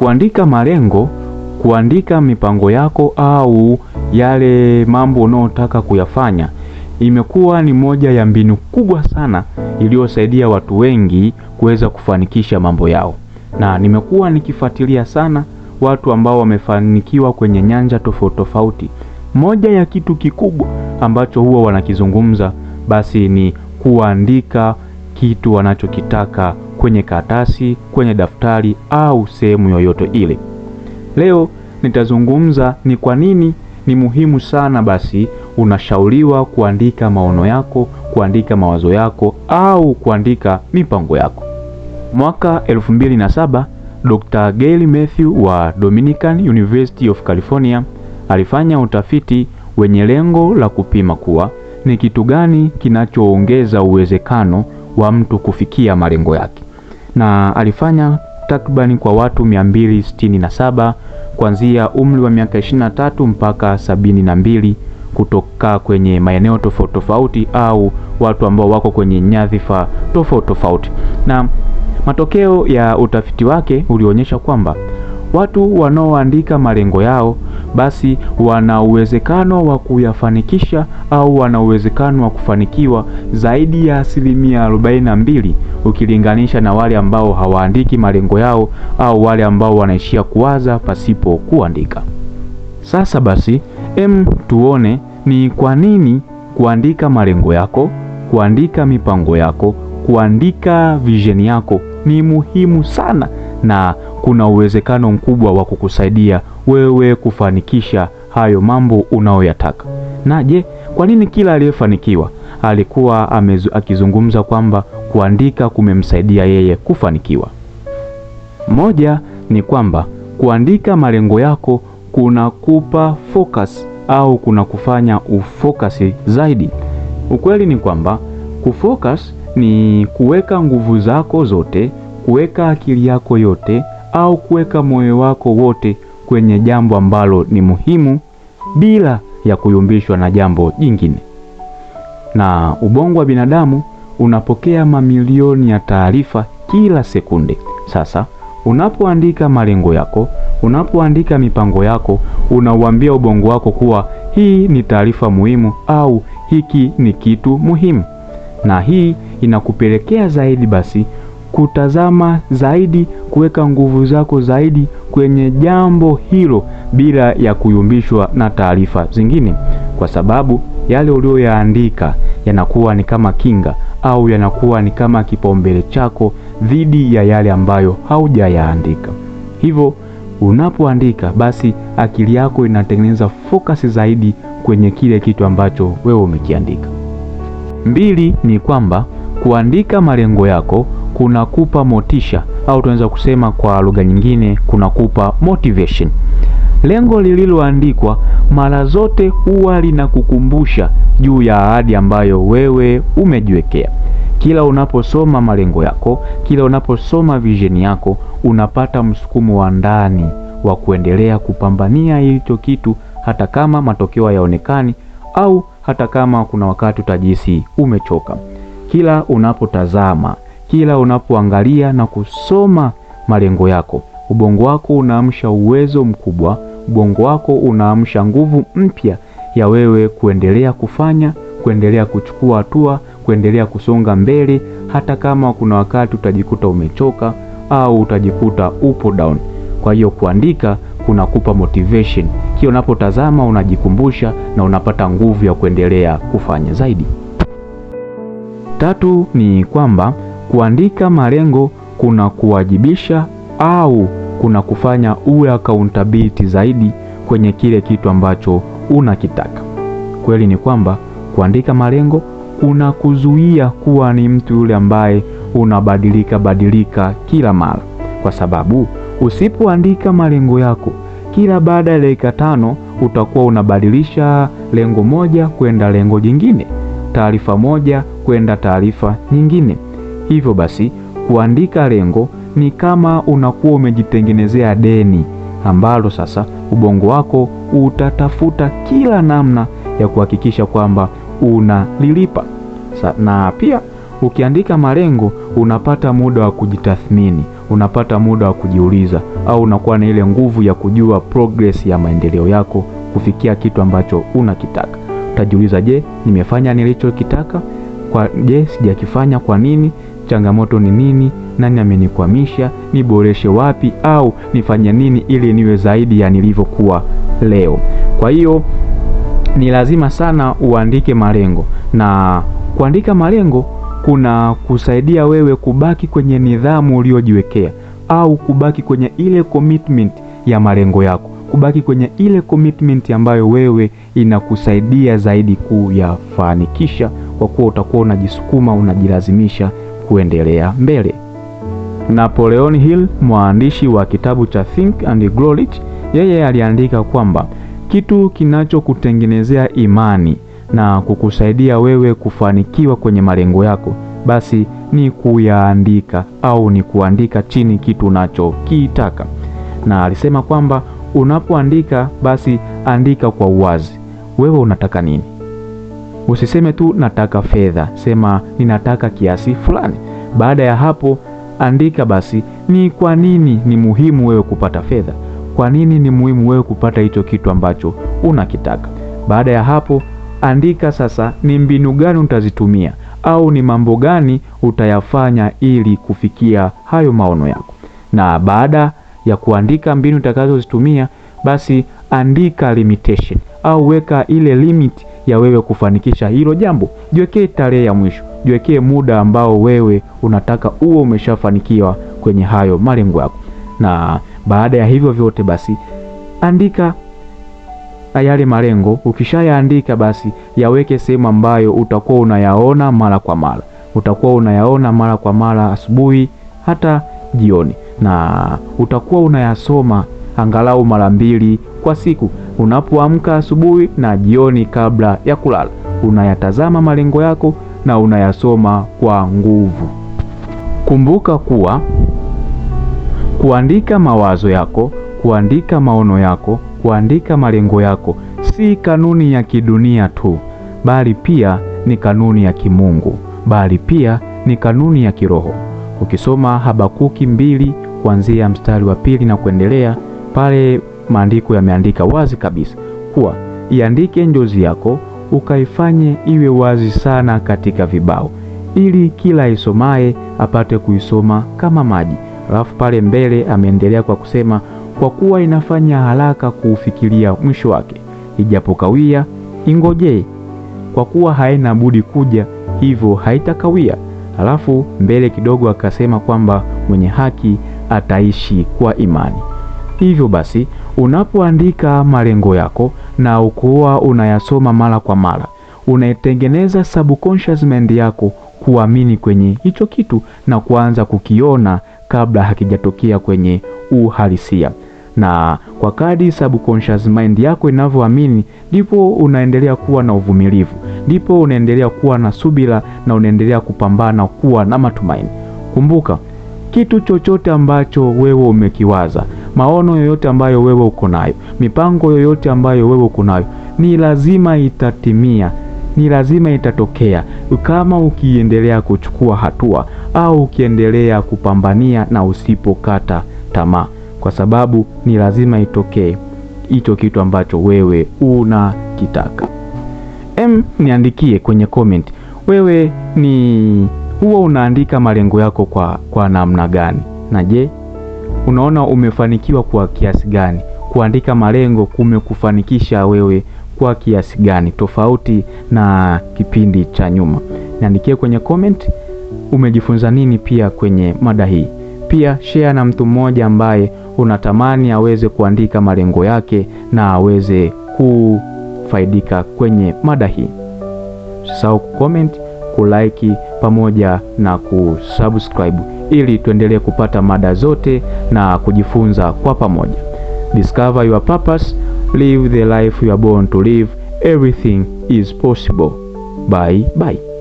Kuandika malengo, kuandika mipango yako au yale mambo unayotaka kuyafanya imekuwa ni moja ya mbinu kubwa sana iliyosaidia watu wengi kuweza kufanikisha mambo yao. Na nimekuwa nikifuatilia sana watu ambao wamefanikiwa kwenye nyanja tofauti tofauti. Moja ya kitu kikubwa ambacho huwa wanakizungumza basi ni kuandika kitu wanachokitaka kwenye karatasi, kwenye daftari au sehemu yoyote ile. Leo nitazungumza ni kwa nini ni muhimu sana basi unashauriwa kuandika maono yako, kuandika mawazo yako au kuandika mipango yako. Mwaka 2007, Dr. Gail Matthew wa Dominican University of California alifanya utafiti wenye lengo la kupima kuwa ni kitu gani kinachoongeza uwezekano wa mtu kufikia malengo yake. Na alifanya takribani kwa watu 267 kuanzia umri wa miaka 23 mpaka 72 kutoka kwenye maeneo tofauti tofauti au watu ambao wako kwenye nyadhifa tofauti tofauti. Na matokeo ya utafiti wake ulionyesha kwamba watu wanaoandika malengo yao basi wana uwezekano wa kuyafanikisha au wana uwezekano wa kufanikiwa zaidi ya 42% ukilinganisha na wale ambao hawaandiki malengo yao au wale ambao wanaishia kuwaza pasipo kuandika. Sasa basi, tuone ni kwa nini kuandika malengo yako, kuandika mipango yako, kuandika vision yako ni muhimu sana na kuna uwezekano mkubwa wa kukusaidia wewe kufanikisha hayo mambo unayoyataka. Na je, kwa nini kila aliyefanikiwa alikuwa akizungumza kwamba kuandika kumemsaidia yeye kufanikiwa? Moja ni kwamba kuandika malengo yako kunakupa focus au kuna kufanya ufocus zaidi. Ukweli ni kwamba kufocus ni kuweka nguvu zako zote, kuweka akili yako yote au kuweka moyo wako wote kwenye jambo ambalo ni muhimu bila ya kuyumbishwa na jambo jingine. Na ubongo wa binadamu unapokea mamilioni ya taarifa kila sekunde. Sasa unapoandika malengo yako, unapoandika mipango yako, unauambia ubongo wako kuwa hii ni taarifa muhimu au hiki ni kitu muhimu. Na hii inakupelekea zaidi basi kutazama zaidi, kuweka nguvu zako zaidi kwenye jambo hilo bila ya kuyumbishwa na taarifa zingine, kwa sababu yale uliyoyaandika yanakuwa ni kama kinga au yanakuwa ni kama kipaumbele chako dhidi ya yale ambayo haujayaandika. Hivyo unapoandika basi akili yako inatengeneza focus zaidi kwenye kile kitu ambacho wewe umekiandika. 2 ni kwamba kuandika malengo yako kunakupa motisha au tunaweza kusema kwa lugha nyingine kunakupa motivation. Lengo lililoandikwa mara zote huwa linakukumbusha juu ya ahadi ambayo wewe umejiwekea. Kila unaposoma malengo yako, kila unaposoma vision yako, unapata msukumo wa ndani wa kuendelea kupambania hicho kitu hata kama matokeo hayaonekani au hata kama kuna wakati utajihisi umechoka. Kila unapotazama, kila unapoangalia na kusoma malengo yako, ubongo wako unaamsha uwezo mkubwa, ubongo wako unaamsha nguvu mpya ya wewe kuendelea kufanya, kuendelea kuchukua hatua, kuendelea kusonga mbele hata kama kuna wakati utajikuta umechoka au utajikuta upo down. Kwa hiyo kuandika kunakupa motivation. Kila unapotazama unajikumbusha na unapata nguvu ya kuendelea kufanya zaidi. 3 ni kwamba kuandika malengo kuna kuwajibisha au kuna kufanya uwe accountability zaidi kwenye kile kitu ambacho unakitaka. Kweli ni kwamba kuandika malengo kuna kuzuia kuwa ni mtu yule ambaye unabadilika kila mara, kwa sababu usipoandika malengo yako kila baada ya dakika 5 utakuwa unabadilisha lengo moja kwenda lengo jingine, taarifa moja kwenda taarifa nyingine. Hivyo basi kuandika lengo ni kama unakuwa umejitengenezea deni ambalo sasa ubongo wako utatafuta kila namna ya kuhakikisha kwamba unalilipa. Na pia ukiandika malengo unapata muda wa kujitathmini, unapata muda wa kujiuliza, au unakuwa na ile nguvu ya kujua progress ya maendeleo yako kufikia kitu ambacho unakitaka. Utajiuliza, je, nimefanya nilichokitaka? Je, sijakifanya kwa nini? Changamoto ni nini? Nani amenikwamisha? Niboreshe wapi au nifanye nini ili niwe zaidi ya nilivyokuwa leo? Kwa hiyo ni lazima sana uandike malengo, na kuandika malengo kuna kusaidia wewe kubaki kwenye nidhamu uliojiwekea, au kubaki kwenye ile commitment ya malengo yako, kubaki kwenye ile commitment ambayo wewe inakusaidia zaidi kuyafanikisha, kwa kuwa utakuwa unajisukuma, unajilazimisha kuendelea mbele. Napoleon Hill, mwandishi wa kitabu cha Think and Grow Rich, yeye aliandika kwamba kitu kinachokutengenezea imani na kukusaidia wewe kufanikiwa kwenye malengo yako, basi ni kuyaandika, au ni kuandika chini kitu unachokitaka. Na alisema kwamba unapoandika, basi andika kwa uwazi. Wewe unataka nini? Usiseme tu nataka fedha, sema ninataka kiasi fulani. Baada ya hapo andika basi ni kwa nini ni muhimu wewe kupata fedha. Kwa nini ni muhimu wewe kupata hicho kitu ambacho unakitaka? Baada ya hapo andika sasa ni mbinu gani utazitumia, au ni mambo gani utayafanya ili kufikia hayo maono yako. Na baada ya kuandika mbinu utakazozitumia, basi andika limitation, au weka ile limit ya wewe kufanikisha hilo jambo. Jiwekee tarehe ya mwisho, jiwekee muda ambao wewe unataka uwe umeshafanikiwa kwenye hayo malengo yako. Na baada ya hivyo vyote, basi andika yale malengo. Ukishayaandika, basi yaweke sehemu ambayo utakuwa unayaona mara kwa mara. Utakuwa unayaona mara kwa mara, asubuhi hata jioni, na utakuwa unayasoma angalau mara 2 kwa siku. Unapoamka asubuhi na jioni kabla ya kulala, unayatazama malengo yako na unayasoma kwa nguvu. Kumbuka kuwa kuandika mawazo yako, kuandika maono yako, kuandika malengo yako si kanuni ya kidunia tu, bali pia ni kanuni ya kimungu, bali pia ni kanuni ya kiroho. Ukisoma Habakuki 2 kuanzia mstari wa 2 na kuendelea, pale maandiko yameandika wazi kabisa kuwa iandike njozi yako, ukaifanye iwe wazi sana katika vibao, ili kila isomaye apate kuisoma kama maji. Alafu pale mbele ameendelea kwa kusema, kwa kuwa inafanya haraka kuufikiria mwisho wake, ijapokawia ingojee, kwa kuwa haina budi kuja, hivyo haitakawia. Alafu mbele kidogo akasema kwamba mwenye haki ataishi kwa imani. Hivyo basi unapoandika malengo yako na ukuwa unayasoma mara kwa mara, unaitengeneza subconscious mind yako kuamini kwenye hicho kitu na kuanza kukiona kabla hakijatokea kwenye uhalisia. Na kwa kadri subconscious mind yako inavyoamini, ndipo unaendelea kuwa na uvumilivu, ndipo unaendelea kuwa na subira, na unaendelea kupambana kuwa na matumaini. Kumbuka, kitu chochote ambacho wewe umekiwaza, maono yoyote ambayo wewe uko nayo, mipango yoyote ambayo wewe uko nayo, ni lazima itatimia, ni lazima itatokea, kama ukiendelea kuchukua hatua au ukiendelea kupambania na usipokata tamaa, kwa sababu ni lazima itokee hicho kitu ambacho wewe unakitaka. Niandikie kwenye comment, wewe ni huwa unaandika malengo yako kwa namna gani? Na je, unaona umefanikiwa kwa kiasi gani? Kuandika malengo kumekufanikisha wewe kwa kiasi gani, tofauti na kipindi cha nyuma? Niandikie kwenye comment umejifunza nini pia kwenye mada hii. Pia share na mtu mmoja ambaye unatamani aweze kuandika malengo yake na aweze kufaidika kwenye mada hii. Usisahau kucomment, kulike pamoja na kusubscribe ili tuendelee kupata mada zote na kujifunza kwa pamoja. Discover your purpose, live the life you are born to live. Everything is possible. Bye bye.